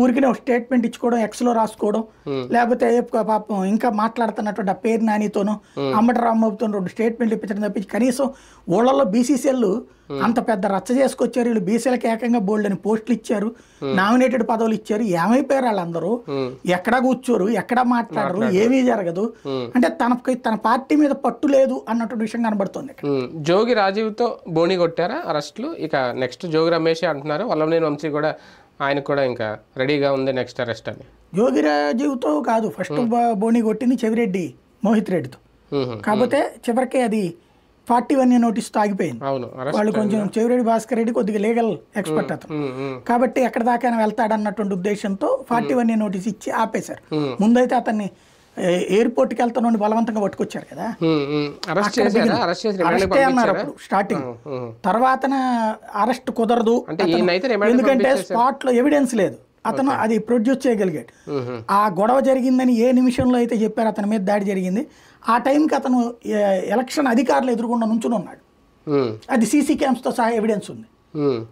ఊరికినే ఒక స్టేట్మెంట్ ఇచ్చుకోవడం, ఎక్స్లో రాసుకోవడం, లేకపోతే పాపం ఇంకా మాట్లాడుతున్నటువంటి ఆ పేరు నానితోనూ అంబటి రాంబాబుతో 2 స్టేట్మెంట్లు ఇప్పించడం తప్పించి కనీసం ఊళ్ళల్లో బీసీసీఎల్ అంత పెద్ద రచ్చ చేసుకొచ్చారు. వీళ్ళు బీసీలకు ఏకంగా బోల్డ్ అని పోస్టులు ఇచ్చారు, నామినేటెడ్ పదవులు ఇచ్చారు. ఏమైపోయారు వాళ్ళందరూ? ఎక్కడా కూర్చోరు, ఎక్కడా మాట్లాడరు, ఏమీ జరగదు. అంటే తన పార్టీ మీద పట్టు లేదు అన్నటువంటి విషయం కనబడుతుంది. జోగి రాజీవ్తో బోని కొట్టారా అరెస్టులు? ఇక నెక్స్ట్ జోగి రమేష్ అంటున్నారు, వల్లభనేని వంశీ కూడా ఆయన కూడా ఇంకా రెడీగా ఉంది నెక్స్ట్ అరెస్ట్ అని. జోగి రాజీవ్తో కాదు, ఫస్ట్ బోని కొట్టింది చెవిరెడ్డి మోహిత్ రెడ్డితో. కాకపోతే చివరికి అది 41A నోటీస్తో ఆగిపోయింది. వాళ్ళు కొంచెం చెవిరెడ్డి భాస్కర్ రెడ్డి కొద్దిగా లీగల్ ఎక్స్పర్ట్ అతను కాబట్టి ఎక్కడ దాకా వెళ్తాడన్నటువంటి ఉద్దేశంతో 41A నోటీస్ ఇచ్చి ఆపేశారు. ముందైతే అతన్ని ఎయిర్పోర్ట్కి వెళ్తాను బలవంతంగా పట్టుకొచ్చారు కదా, అరెస్టే అన్నారు అప్పుడు స్టార్టింగ్. తర్వాత అరెస్ట్ కుదరదు, ఎందుకంటే స్పాట్ లో ఎవిడెన్స్ లేదు. అతను అది ప్రొడ్యూస్ చేయగలిగాడు. ఆ గొడవ జరిగిందని ఏ నిమిషంలో అయితే చెప్పారు అతని మీద దాడి జరిగింది, ఆ టైంకి అతను ఎలక్షన్ అధికారులు ఎదురుగుండా నుంచుని ఉన్నాడు. అది సీసీ క్యామ్స్ తో సహా ఎవిడెన్స్ ఉంది.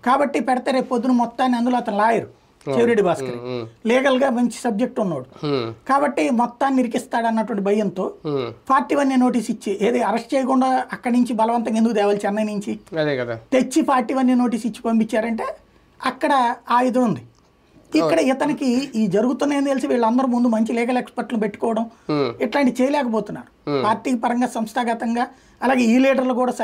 కాబట్టి పెడితే రేపు పొద్దున మొత్తాన్ని, అందులో అతను లాయర్ చెవిరెడ్డి భాస్కర్ లీగల్ గా మంచి సబ్జెక్ట్ ఉన్నాడు కాబట్టి మొత్తాన్ని ఇరికిస్తాడు అన్నటువంటి భయంతో 41A నోటీస్ ఇచ్చి, ఏది అరెస్ట్ చేయకుండా అక్కడి నుంచి బలవంతంగా ఎందుకు తేవాలి, చెన్నై నుంచి తెచ్చి 41A నోటీస్ ఇచ్చి పంపించారంటే అక్కడ ఆయుధం ఉంది. ఇక్కడ ఇతనికి ఈ జరుగుతున్నాయని తెలిసి వీళ్ళందరూ ముందు మంచి లీగల్ ఎక్స్పర్ట్లు పెట్టుకోవడం ఇట్లాంటి చేయలేకపోతున్నారు. పార్టీ పరంగా సంస్థాగతంగా అలాగే ఈ లీడర్లు కూడా